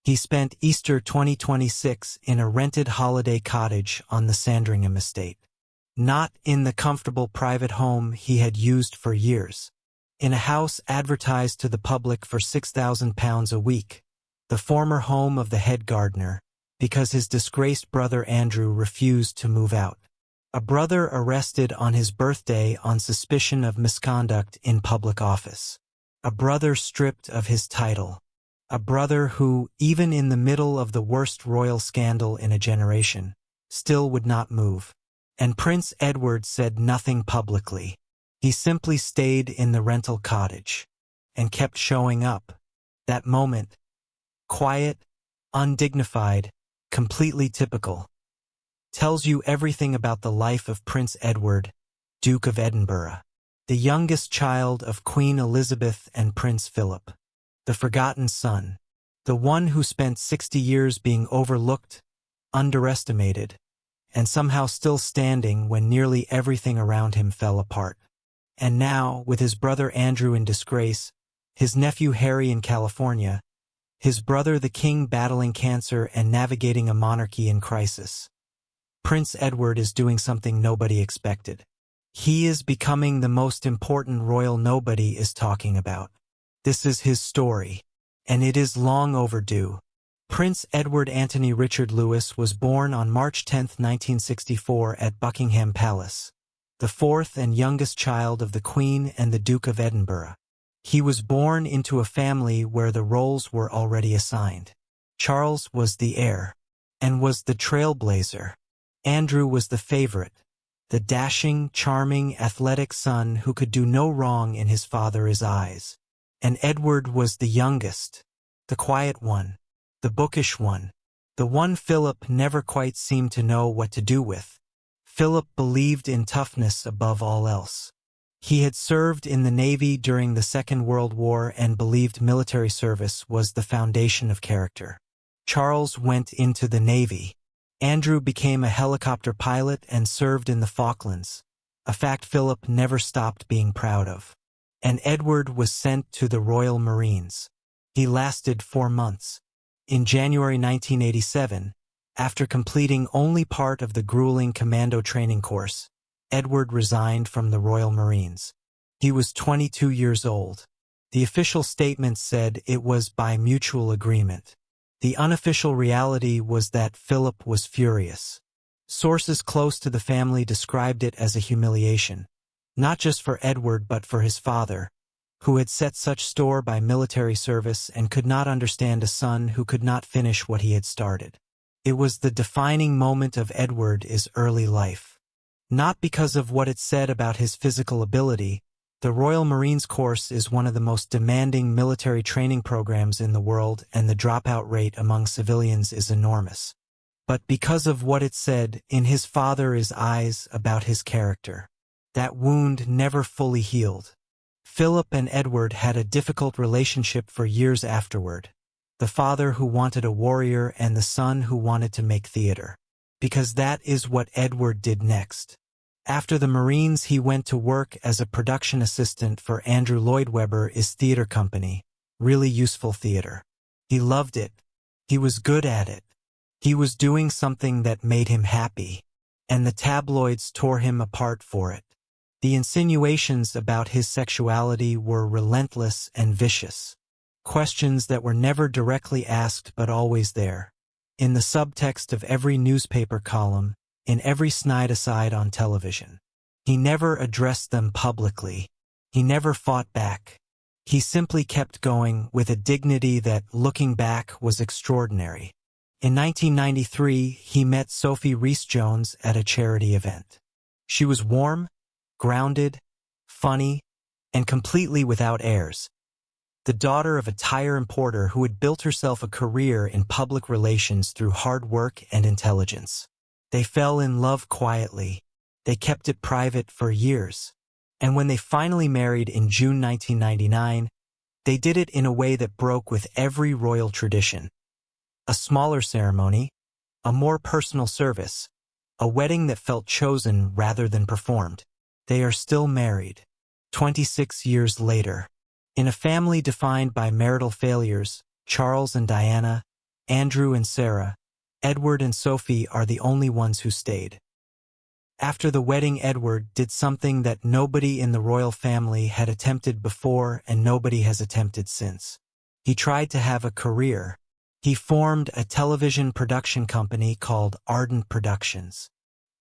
He spent Easter 2026 in a rented holiday cottage on the Sandringham estate. Not in the comfortable private home he had used for years. In a house advertised to the public for £6,000 a week, the former home of the head gardener, because his disgraced brother Andrew refused to move out. A brother arrested on his birthday on suspicion of misconduct in public office. A brother stripped of his title. A brother who, even in the middle of the worst royal scandal in a generation, still would not move. And Prince Edward said nothing publicly. He simply stayed in the rental cottage and kept showing up. That moment, quiet, undignified, completely typical, tells you everything about the life of Prince Edward, Duke of Edinburgh, the youngest child of Queen Elizabeth and Prince Philip, the forgotten son, the one who spent 60 years being overlooked, underestimated, and somehow still standing when nearly everything around him fell apart. And now, with his brother Andrew in disgrace, his nephew Harry in California, his brother the king battling cancer and navigating a monarchy in crisis, Prince Edward is doing something nobody expected. He is becoming the most important royal nobody is talking about. This is his story, and it is long overdue. Prince Edward Anthony Richard Louis was born on March 10, 1964 at Buckingham Palace, the fourth and youngest child of the Queen and the Duke of Edinburgh. He was born into a family where the roles were already assigned. Charles was the heir, and was the trailblazer. Andrew was the favorite, the dashing, charming, athletic son who could do no wrong in his father's eyes. And Edward was the youngest, the quiet one, the bookish one, the one Philip never quite seemed to know what to do with. Philip believed in toughness above all else. He had served in the Navy during the Second World War and believed military service was the foundation of character. Charles went into the Navy. Andrew became a helicopter pilot and served in the Falklands, a fact Philip never stopped being proud of. And Edward was sent to the Royal Marines. He lasted 4 months. In January 1987, after completing only part of the grueling commando training course, Edward resigned from the Royal Marines. He was 22 years old. The official statement said it was by mutual agreement. The unofficial reality was that Philip was furious. Sources close to the family described it as a humiliation, not just for Edward but for his father, who had set such store by military service and could not understand a son who could not finish what he had started. It was the defining moment of Edward's early life. Not because of what it said about his physical ability. The Royal Marines course is one of the most demanding military training programs in the world, and the dropout rate among civilians is enormous. But because of what it said in his father's eyes about his character. That wound never fully healed. Philip and Edward had a difficult relationship for years afterward. The father who wanted a warrior and the son who wanted to make theater. Because that is what Edward did next. After the Marines, he went to work as a production assistant for Andrew Lloyd Webber's theater company, Really Useful Theater. He loved it. He was good at it. He was doing something that made him happy, and the tabloids tore him apart for it. The insinuations about his sexuality were relentless and vicious. Questions that were never directly asked but always there. In the subtext of every newspaper column, in every snide aside on television. He never addressed them publicly. He never fought back. He simply kept going with a dignity that, looking back, was extraordinary. In 1993, he met Sophie Rhys-Jones at a charity event. She was warm, grounded, funny, and completely without airs. The daughter of a tire importer who had built herself a career in public relations through hard work and intelligence. They fell in love quietly. They kept it private for years. And when they finally married in June 1999, they did it in a way that broke with every royal tradition. A smaller ceremony, a more personal service, a wedding that felt chosen rather than performed. They are still married, 26 years later. In a family defined by marital failures, Charles and Diana, Andrew and Sarah, Edward and Sophie are the only ones who stayed. After the wedding, Edward did something that nobody in the royal family had attempted before and nobody has attempted since. He tried to have a career. He formed a television production company called Ardent Productions.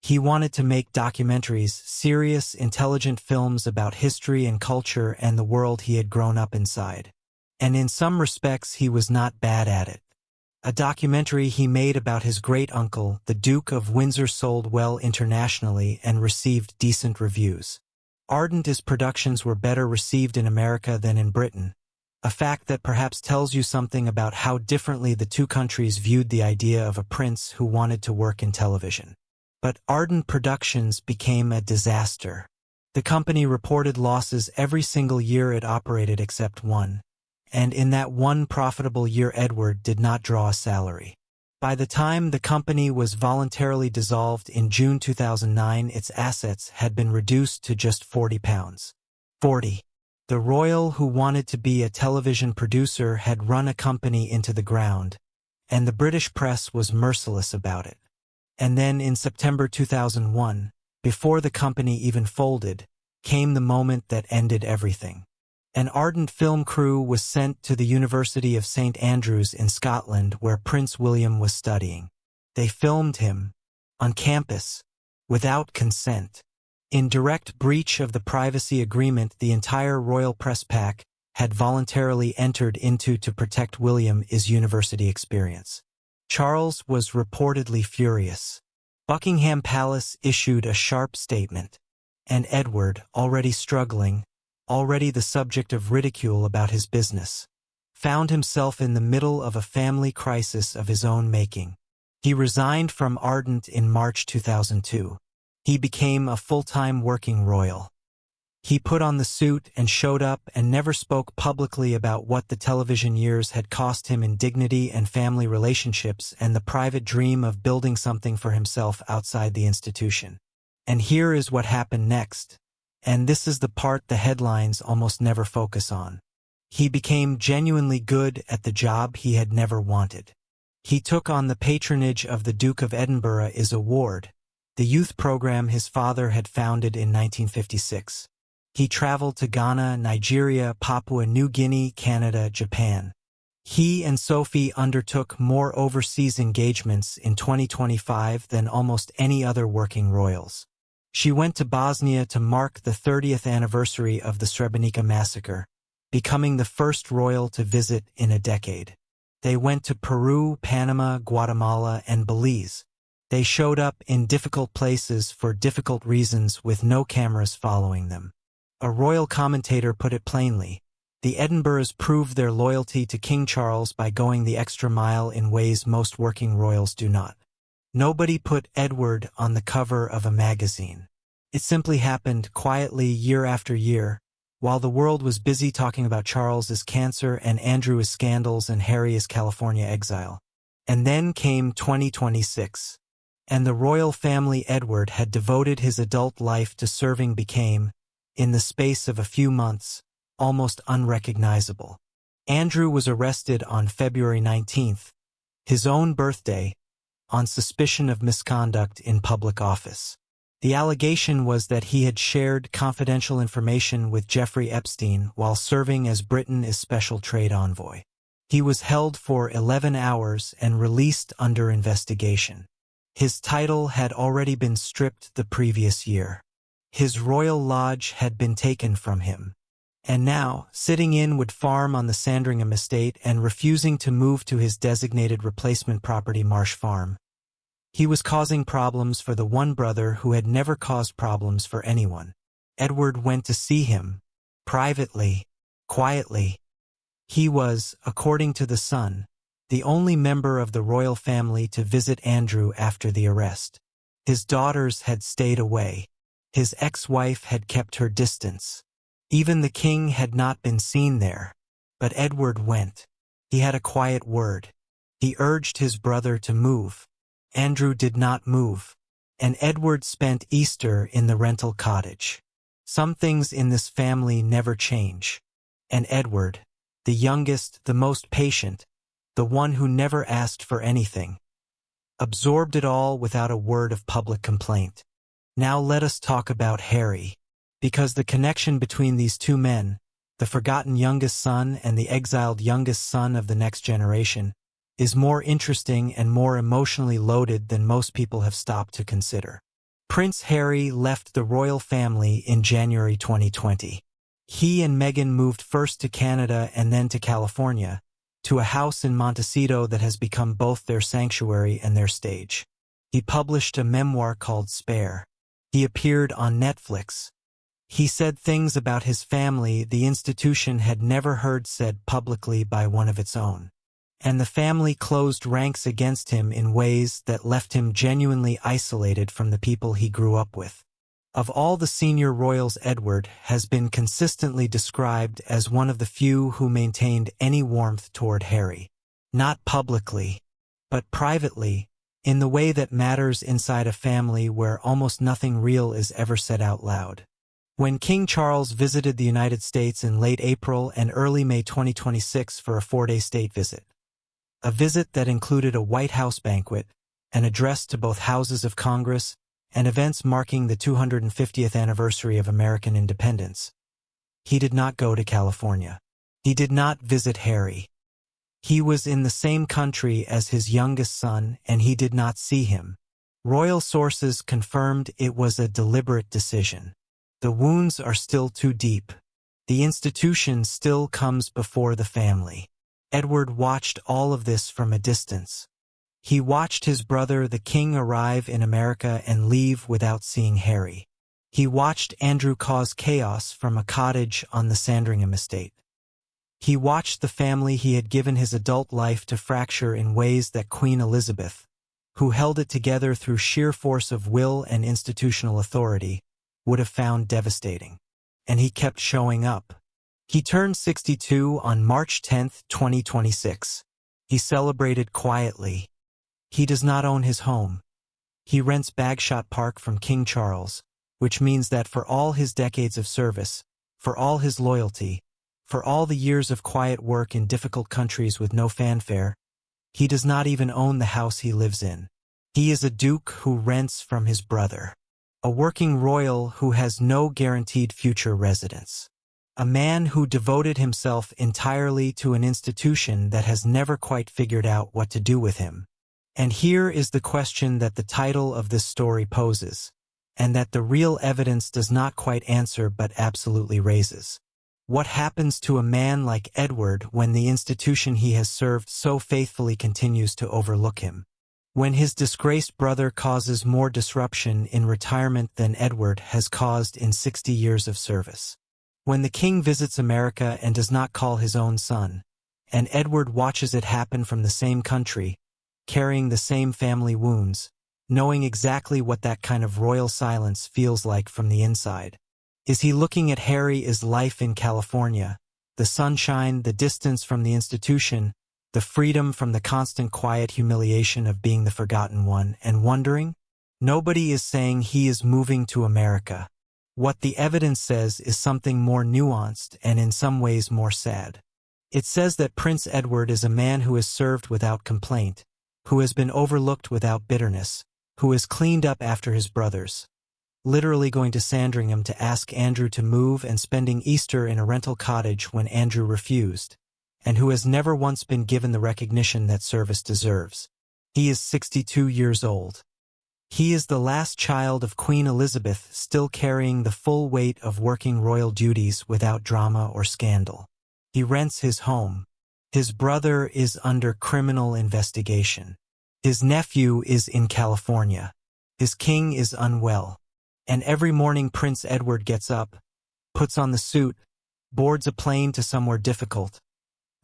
He wanted to make documentaries, serious, intelligent films about history and culture and the world he had grown up inside. And in some respects, he was not bad at it. A documentary he made about his great-uncle, the Duke of Windsor, sold well internationally and received decent reviews. Ardent's productions were better received in America than in Britain, a fact that perhaps tells you something about how differently the two countries viewed the idea of a prince who wanted to work in television. But Ardent Productions became a disaster. The company reported losses every single year it operated except one. And in that one profitable year, Edward did not draw a salary. By the time the company was voluntarily dissolved in June 2009, its assets had been reduced to just £40. 40. The royal who wanted to be a television producer had run a company into the ground, and the British press was merciless about it. And then in September 2001, before the company even folded, came the moment that ended everything. An Ardent film crew was sent to the University of St Andrews in Scotland where Prince William was studying. They filmed him, on campus, without consent. In direct breach of the privacy agreement the entire royal press pack had voluntarily entered into to protect William's university experience. Charles was reportedly furious. Buckingham Palace issued a sharp statement, and Edward, already struggling, already the subject of ridicule about his business, found himself in the middle of a family crisis of his own making. He resigned from Ardent in March 2002. He became a full-time working royal. He put on the suit and showed up and never spoke publicly about what the television years had cost him in dignity and family relationships and the private dream of building something for himself outside the institution. And here is what happened next. And this is the part the headlines almost never focus on. He became genuinely good at the job he had never wanted. He took on the patronage of the Duke of Edinburgh's award, the youth program his father had founded in 1956. He traveled to Ghana, Nigeria, Papua New Guinea, Canada, Japan. He and Sophie undertook more overseas engagements in 2025 than almost any other working royals. She went to Bosnia to mark the 30th anniversary of the Srebrenica massacre, becoming the first royal to visit in a decade. They went to Peru, Panama, Guatemala, and Belize. They showed up in difficult places for difficult reasons with no cameras following them. A royal commentator put it plainly, the Edinburghs proved their loyalty to King Charles by going the extra mile in ways most working royals do not. Nobody put Edward on the cover of a magazine. It simply happened quietly year after year, while the world was busy talking about Charles's cancer and Andrew's scandals and Harry's California exile. And then came 2026. And the royal family Edward had devoted his adult life to serving became, in the space of a few months, almost unrecognizable. Andrew was arrested on February 19th, his own birthday, on suspicion of misconduct in public office. The allegation was that he had shared confidential information with Jeffrey Epstein while serving as Britain's special trade envoy. He was held for 11 hours and released under investigation. His title had already been stripped the previous year. His royal lodge had been taken from him. And now, sitting in Wood Farm on the Sandringham estate and refusing to move to his designated replacement property Marsh Farm, he was causing problems for the one brother who had never caused problems for anyone. Edward went to see him, privately, quietly. He was, according to The Sun, the only member of the royal family to visit Andrew after the arrest. His daughters had stayed away. His ex-wife had kept her distance. Even the king had not been seen there. But Edward went. He had a quiet word. He urged his brother to move. Andrew did not move. And Edward spent Easter in the rental cottage. Some things in this family never change. And Edward, the youngest, the most patient, the one who never asked for anything, absorbed it all without a word of public complaint. Now let us talk about Harry, because the connection between these two men, the forgotten youngest son and the exiled youngest son of the next generation, is more interesting and more emotionally loaded than most people have stopped to consider. Prince Harry left the royal family in January 2020. He and Meghan moved first to Canada and then to California, to a house in Montecito that has become both their sanctuary and their stage. He published a memoir called Spare. He appeared on Netflix. He said things about his family the institution had never heard said publicly by one of its own. And the family closed ranks against him in ways that left him genuinely isolated from the people he grew up with. Of all the senior royals, Edward has been consistently described as one of the few who maintained any warmth toward Harry. Not publicly, but privately, in the way that matters inside a family where almost nothing real is ever said out loud. When King Charles visited the United States in late April and early May 2026 for a 4-day state visit, a visit that included a White House banquet, an address to both houses of Congress, and events marking the 250th anniversary of American independence, he did not go to California. He did not visit Harry. He was in the same country as his youngest son, and he did not see him. Royal sources confirmed it was a deliberate decision. The wounds are still too deep. The institution still comes before the family. Edward watched all of this from a distance. He watched his brother, the king, arrive in America and leave without seeing Harry. He watched Andrew cause chaos from a cottage on the Sandringham estate. He watched the family he had given his adult life to fracture in ways that Queen Elizabeth, who held it together through sheer force of will and institutional authority, would have found devastating. And he kept showing up. He turned 62 on March 10, 2026. He celebrated quietly. He does not own his home. He rents Bagshot Park from King Charles, which means that for all his decades of service, for all his loyalty, for all the years of quiet work in difficult countries with no fanfare, he does not even own the house he lives in. He is a duke who rents from his brother, a working royal who has no guaranteed future residence, a man who devoted himself entirely to an institution that has never quite figured out what to do with him. And here is the question that the title of this story poses, and that the real evidence does not quite answer but absolutely raises. What happens to a man like Edward when the institution he has served so faithfully continues to overlook him? When his disgraced brother causes more disruption in retirement than Edward has caused in 60 years of service? When the king visits America and does not call his own son, and Edward watches it happen from the same country, carrying the same family wounds, knowing exactly what that kind of royal silence feels like from the inside? Is he looking at Harry's life in California, the sunshine, the distance from the institution, the freedom from the constant quiet humiliation of being the forgotten one, and wondering? Nobody is saying he is moving to America. What the evidence says is something more nuanced and in some ways more sad. It says that Prince Edward is a man who has served without complaint, who has been overlooked without bitterness, who has cleaned up after his brothers, literally going to Sandringham to ask Andrew to move and spending Easter in a rental cottage when Andrew refused, and who has never once been given the recognition that service deserves. He is 62 years old. He is the last child of Queen Elizabeth, still carrying the full weight of working royal duties without drama or scandal. He rents his home. His brother is under criminal investigation. His nephew is in California. His king is unwell. And every morning Prince Edward gets up, puts on the suit, boards a plane to somewhere difficult,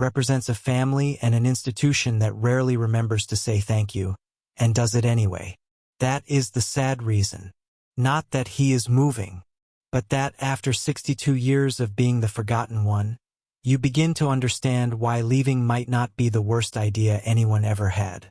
represents a family and an institution that rarely remembers to say thank you, and does it anyway. That is the sad reason. Not that he is moving, but that after 62 years of being the forgotten one, you begin to understand why leaving might not be the worst idea anyone ever had.